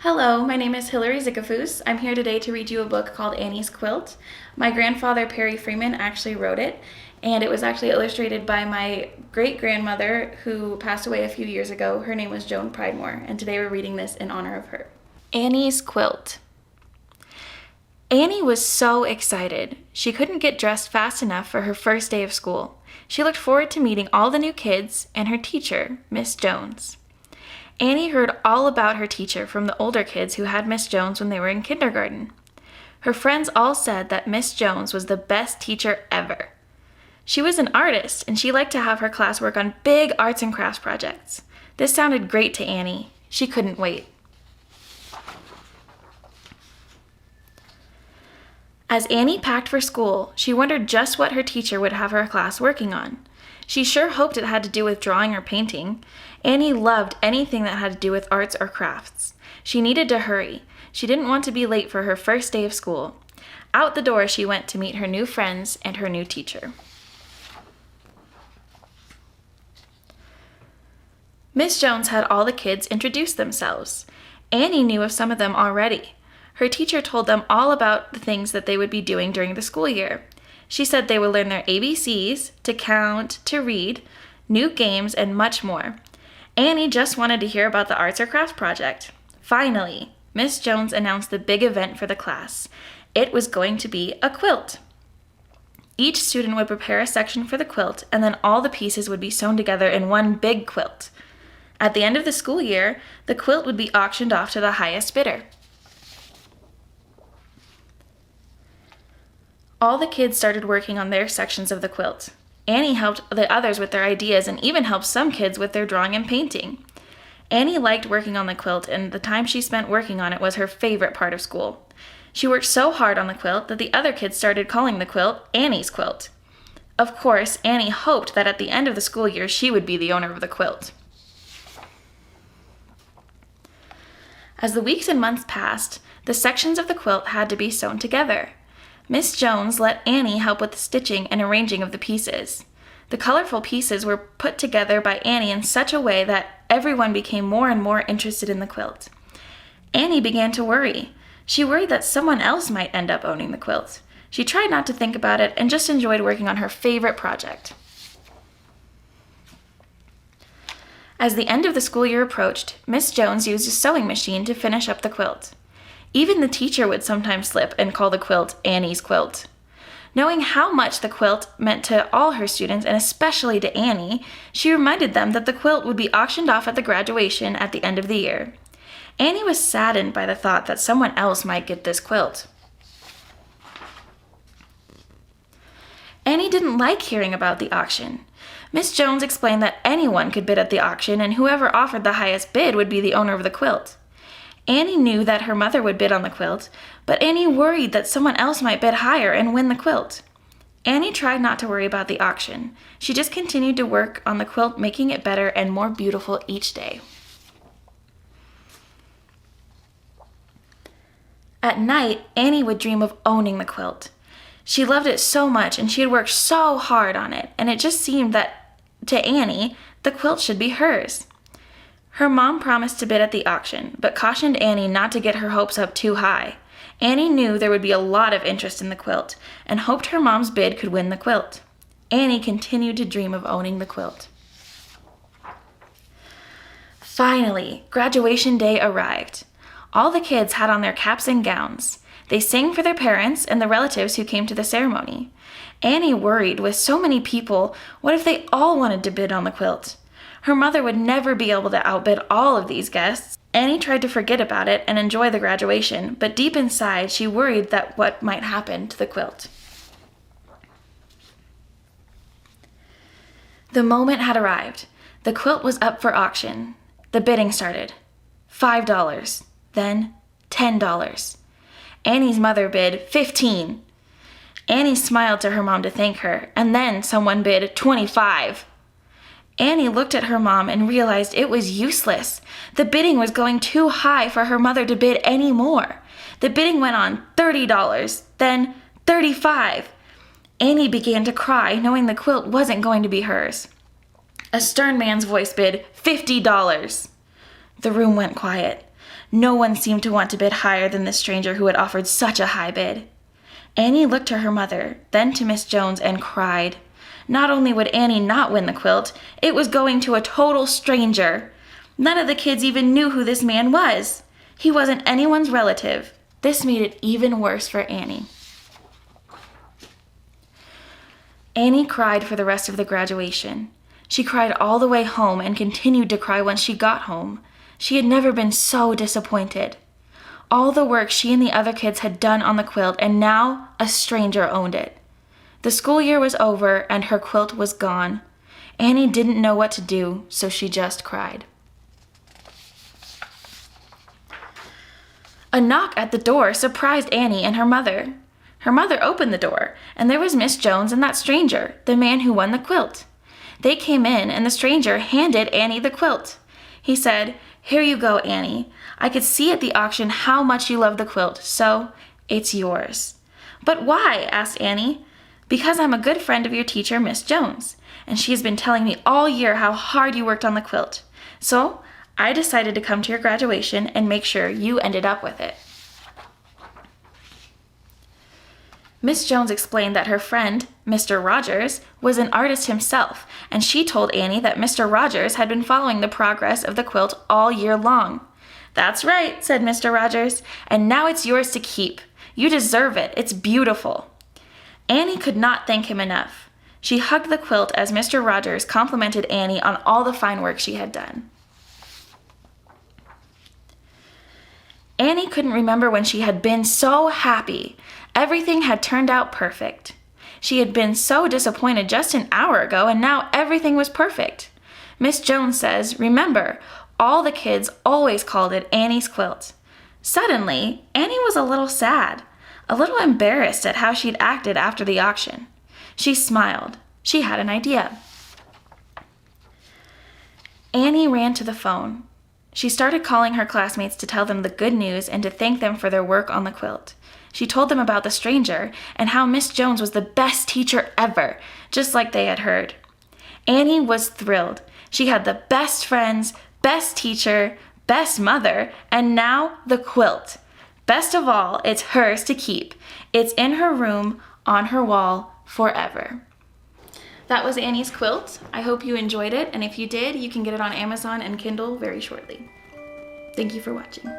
Hello, my name is Hilary Zickafoos. I'm here today to read you a book called Annie's Quilt. My grandfather, Perry Freeman, actually wrote it, and it was actually illustrated by my great-grandmother who passed away a few years ago. Her name was Joan Pridemore, and today we're reading this in honor of her. Annie's Quilt. Annie was so excited. She couldn't get dressed fast enough for her first day of school. She looked forward to meeting all the new kids and her teacher, Miss Jones. Annie heard all about her teacher from the older kids who had Miss Jones when they were in kindergarten. Her friends all said that Miss Jones was the best teacher ever. She was an artist, and she liked to have her class work on big arts and crafts projects. This sounded great to Annie. She couldn't wait. As Annie packed for school, she wondered just what her teacher would have her class working on. She sure hoped it had to do with drawing or painting. Annie loved anything that had to do with arts or crafts. She needed to hurry. She didn't want to be late for her first day of school. Out the door she went to meet her new friends and her new teacher. Miss Jones had all the kids introduce themselves. Annie knew of some of them already. Her teacher told them all about the things that they would be doing during the school year. She said they would learn their ABCs, to count, to read, new games, and much more. Annie just wanted to hear about the arts or crafts project. Finally, Miss Jones announced the big event for the class. It was going to be a quilt. Each student would prepare a section for the quilt, and then all the pieces would be sewn together in one big quilt. At the end of the school year, the quilt would be auctioned off to the highest bidder. All the kids started working on their sections of the quilt. Annie helped the others with their ideas and even helped some kids with their drawing and painting. Annie liked working on the quilt, and the time she spent working on it was her favorite part of school. She worked so hard on the quilt that the other kids started calling the quilt Annie's Quilt. Of course, Annie hoped that at the end of the school year she would be the owner of the quilt. As the weeks and months passed, the sections of the quilt had to be sewn together. Miss Jones let Annie help with the stitching and arranging of the pieces. The colorful pieces were put together by Annie in such a way that everyone became more and more interested in the quilt. Annie began to worry. She worried that someone else might end up owning the quilt. She tried not to think about it and just enjoyed working on her favorite project. As the end of the school year approached, Miss Jones used a sewing machine to finish up the quilt. Even the teacher would sometimes slip and call the quilt Annie's Quilt. Knowing how much the quilt meant to all her students, and especially to Annie, she reminded them that the quilt would be auctioned off at the graduation at the end of the year. Annie was saddened by the thought that someone else might get this quilt. Annie didn't like hearing about the auction. Miss Jones explained that anyone could bid at the auction, and whoever offered the highest bid would be the owner of the quilt. Annie knew that her mother would bid on the quilt, but Annie worried that someone else might bid higher and win the quilt. Annie tried not to worry about the auction. She just continued to work on the quilt, making it better and more beautiful each day. At night, Annie would dream of owning the quilt. She loved it so much, and she had worked so hard on it, and it just seemed that, to Annie, the quilt should be hers. Her mom promised to bid at the auction, but cautioned Annie not to get her hopes up too high. Annie knew there would be a lot of interest in the quilt, and hoped her mom's bid could win the quilt. Annie continued to dream of owning the quilt. Finally, graduation day arrived. All the kids had on their caps and gowns. They sang for their parents and the relatives who came to the ceremony. Annie worried, with so many people, what if they all wanted to bid on the quilt? Her mother would never be able to outbid all of these guests. Annie tried to forget about it and enjoy the graduation, but deep inside she worried that what might happen to the quilt. The moment had arrived. The quilt was up for auction. The bidding started. $5, then $10. Annie's mother bid $15. Annie smiled to her mom to thank her, and then someone bid $25. Annie looked at her mom and realized it was useless. The bidding was going too high for her mother to bid any more. The bidding went on $30, then $35. Annie began to cry, knowing the quilt wasn't going to be hers. A stern man's voice bid $50. The room went quiet. No one seemed to want to bid higher than this stranger who had offered such a high bid. Annie looked to her mother, then to Miss Jones, and cried. Not only would Annie not win the quilt, it was going to a total stranger. None of the kids even knew who this man was. He wasn't anyone's relative. This made it even worse for Annie. Annie cried for the rest of the graduation. She cried all the way home and continued to cry once she got home. She had never been so disappointed. All the work she and the other kids had done on the quilt, and now a stranger owned it. The school year was over and her quilt was gone. Annie didn't know what to do, so she just cried. A knock at the door surprised Annie and her mother. Her mother opened the door, and there was Miss Jones and that stranger, the man who won the quilt. They came in, and the stranger handed Annie the quilt. He said, "Here you go, Annie. I could see at the auction how much you love the quilt, so it's yours." "But why?" asked Annie. "Because I'm a good friend of your teacher, Miss Jones, and she has been telling me all year how hard you worked on the quilt. So I decided to come to your graduation and make sure you ended up with it." Miss Jones explained that her friend, Mr. Rogers, was an artist himself, and she told Annie that Mr. Rogers had been following the progress of the quilt all year long. "That's right," said Mr. Rogers, "and now it's yours to keep. You deserve it. It's beautiful." Annie could not thank him enough. She hugged the quilt as Mr. Rogers complimented Annie on all the fine work she had done. Annie couldn't remember when she had been so happy. Everything had turned out perfect. She had been so disappointed just an hour ago, and now everything was perfect. Miss Jones says, "Remember, all the kids always called it Annie's quilt." Suddenly, Annie was a little sad, a little embarrassed at how she'd acted after the auction. She smiled. She had an idea. Annie ran to the phone. She started calling her classmates to tell them the good news and to thank them for their work on the quilt. She told them about the stranger and how Miss Jones was the best teacher ever, just like they had heard. Annie was thrilled. She had the best friends, best teacher, best mother, and now the quilt. Best of all, it's hers to keep. It's in her room, on her wall, forever. That was Annie's quilt. I hope you enjoyed it, and if you did, you can get it on Amazon and Kindle very shortly. Thank you for watching.